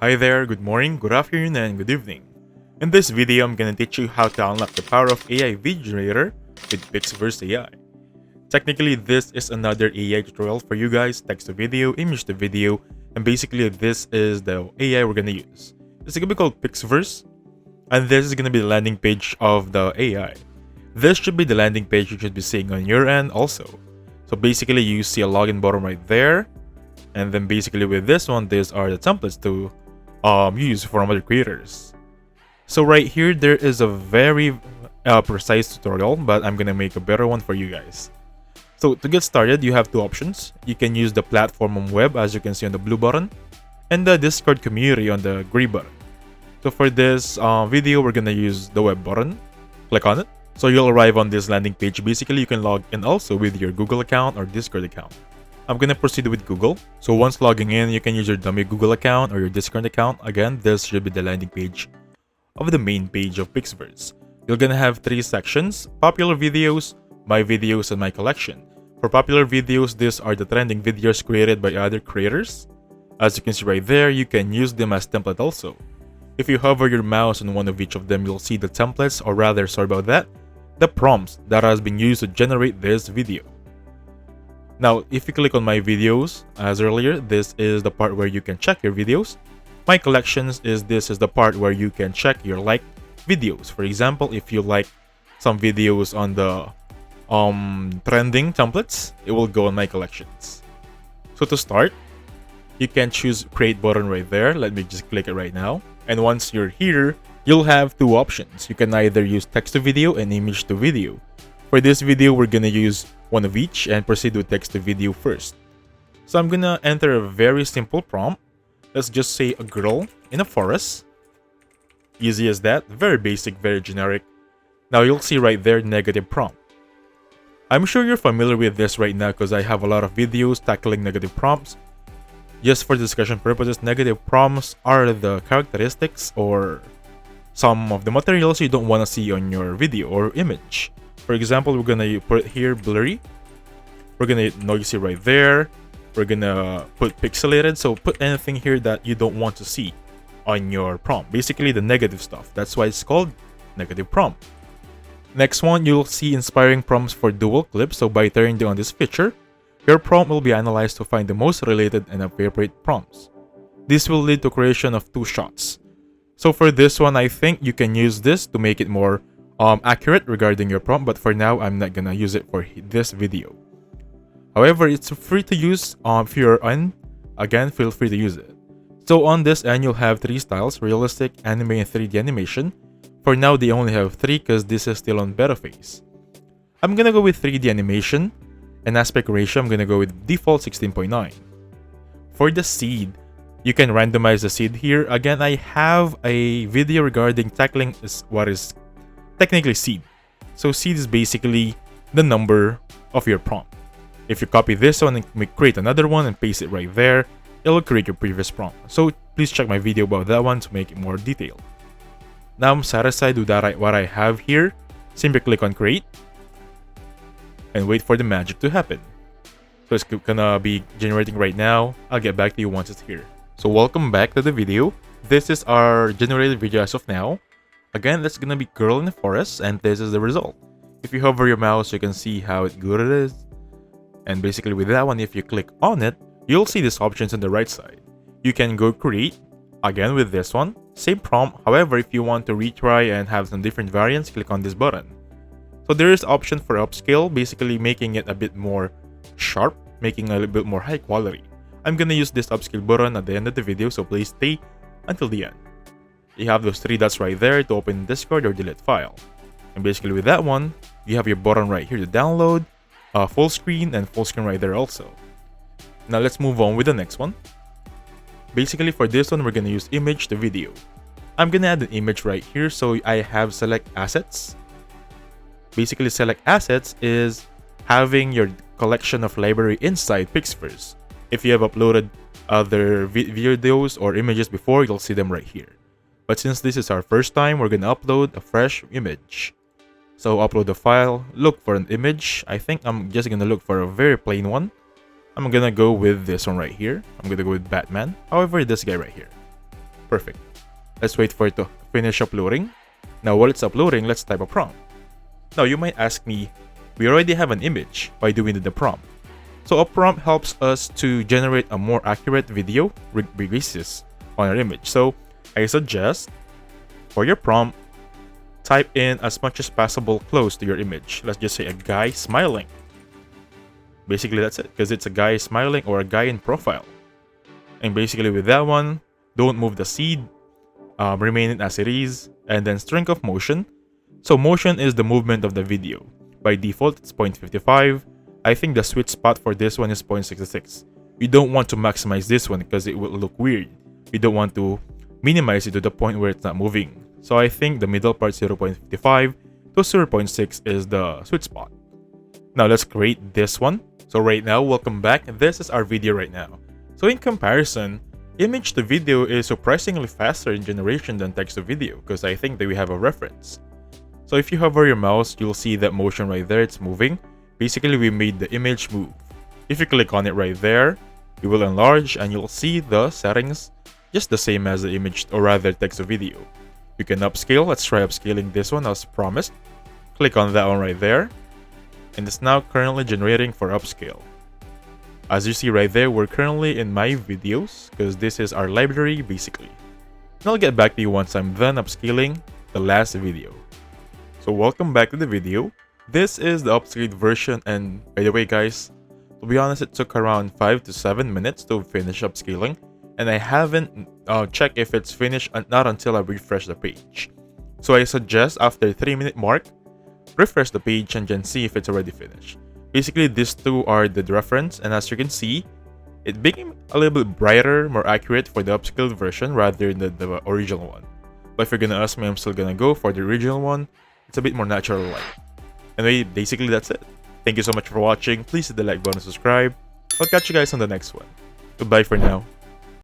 Hi there, good morning, good afternoon, and good evening. In this video, I'm gonna teach you how to unlock the power of AI video generator with PixVerse AI. Technically, this is another AI tutorial for you guys, text to video, image to video, and basically this is the AI we're gonna use. It's gonna be called PixVerse, and this is gonna be the landing page of the AI. This should be the landing page you should be seeing on your end also. So basically, you see a login button right there, and then basically with this one, these are the templates to use from other creators. So right here, there is a very precise tutorial, but I'm gonna make a better one for you guys. So to get started, you have two options. You can use the platform on web, as you can see on the blue button, and the Discord community on the gray button. So for this video, we're gonna use the web button. Click on it. So you'll arrive on this landing page. Basically, you can log in also with your Google account or Discord account. I'm gonna proceed with Google. So once logging in, you can use your dummy Google account or your Discord account. Again, this should be the landing page of the main page of PixVerse. You're gonna have three sections: popular videos, my videos, and my collection. For popular videos, these are the trending videos created by other creators. As you can see right there, you can use them as template also. If you hover your mouse on one of each of them, you'll see the templates, or rather, sorry about that, the prompts that has been used to generate this video. Now, if you click on my videos, as earlier, this is the part where you can check your videos. My collections is the part where you can check your liked videos. For example, if you like some videos on the trending templates, it will go on my collections. So to start, you can choose create button right there. Let me just click it right now. And once you're here, you'll have two options. You can either use text to video and image to video. For this video, we're gonna use one of each and proceed with text to video first. So I'm gonna enter a very simple prompt. Let's just say a girl in a forest. Easy as that, very basic, very generic. Now you'll see right there negative prompt. I'm sure you're familiar with this right now because I have a lot of videos tackling negative prompts. Just for discussion purposes, negative prompts are the characteristics or some of the materials you don't want to see on your video or image. For example, we're gonna put here blurry. We're gonna noisy right there. We're gonna put pixelated. So put anything here that you don't want to see on your prompt. Basically the negative stuff. That's why it's called negative prompt. Next one, you'll see inspiring prompts for dual clips. So by turning on this feature, your prompt will be analyzed to find the most related and appropriate prompts. This will lead to creation of two shots. So for this one, I think you can use this to make it more accurate regarding your prompt, but for now, I'm not gonna use it for this video. However, it's free to use if you're on. Again, feel free to use it. So on this end, you'll have three styles: realistic, anime, and 3D animation. For now, they only have three because this is still on beta phase. I'm gonna go with 3D animation, and aspect ratio, I'm gonna go with default 16:9. For the seed, you can randomize the seed here. Again, I have a video regarding tackling what is technically seed. So seed is basically the number of your prompt. If you copy this one and create another one and paste it right there, it will create your previous prompt. So please check my video about that one to make it more detailed. Now I'm satisfied with what I have here. Simply click on create and wait for the magic to happen. So it's gonna be generating right now. I'll get back to you once it's here. So welcome back to the video. This is our generated video as of now. Again, that's gonna be girl in the forest, and this is the result. If you hover your mouse, you can see how good it is. And basically with that one, if you click on it, you'll see these options on the right side. You can go create, again with this one, same prompt. However, if you want to retry and have some different variants, click on this button. So there is option for upscale, basically making it a bit more sharp, making it a little bit more high quality. I'm gonna use this upscale button at the end of the video, so please stay until the end. You have those three dots right there to open Discord or delete file. And basically with that one, you have your button right here to download, full screen, and full screen right there also. Now let's move on with the next one. Basically for this one, we're gonna use image to video. I'm gonna add an image right here, so I have select assets. Basically select assets is having your collection of library inside PixVerse. If you have uploaded other videos or images before, you'll see them right here. But since this is our first time, we're gonna upload a fresh image. So upload the file, look for an image. I think I'm just gonna look for a very plain one. I'm gonna go with this one right here. I'm gonna go with Batman. However, this guy right here. Perfect. Let's wait for it to finish uploading. Now while it's uploading, let's type a prompt. Now you might ask me, we already have an image, why do we need the prompt? So a prompt helps us to generate a more accurate video basis on our image. So I suggest for your prompt, type in as much as possible close to your image. Let's just say a guy smiling. Basically that's it, because it's a guy smiling or a guy in profile. And basically with that one, don't move the seed, remain it as it is, and then strength of motion. So motion is the movement of the video. By default, it's 0.55. I think the sweet spot for this one is 0.66. You don't want to maximize this one because it will look weird. You don't want to minimize it to the point where it's not moving. So I think the middle part 0.55 to 0.6 is the sweet spot. Now let's create this one. So right now, welcome back. This is our video right now. So in comparison, image to video is surprisingly faster in generation than text to video because I think that we have a reference. So if you hover your mouse, you'll see that motion right there, it's moving. Basically, we made the image move. If you click on it right there, it will enlarge and you'll see the settings just the same as the image or rather text to video. You can upscale. Let's try upscaling this one as promised. Click on that one right there. And it's now currently generating for upscale. As you see right there, we're currently in my videos because this is our library basically. And I'll get back to you once I'm done upscaling the last video. So welcome back to the video. This is the upscaled version, and by the way guys, to be honest, it took around 5 to 7 minutes to finish upscaling, and I haven't checked if it's finished not until I refresh the page. So I suggest after 3-minute mark, refresh the page and then see if it's already finished. Basically, these two are the reference, and as you can see, it became a little bit brighter, more accurate for the upscaled version rather than the original one. But if you're gonna ask me, I'm still gonna go for the original one. It's a bit more natural light. Anyway, basically that's it. Thank you so much for watching. Please hit the like button and subscribe. I'll catch you guys on the next one. Goodbye for now.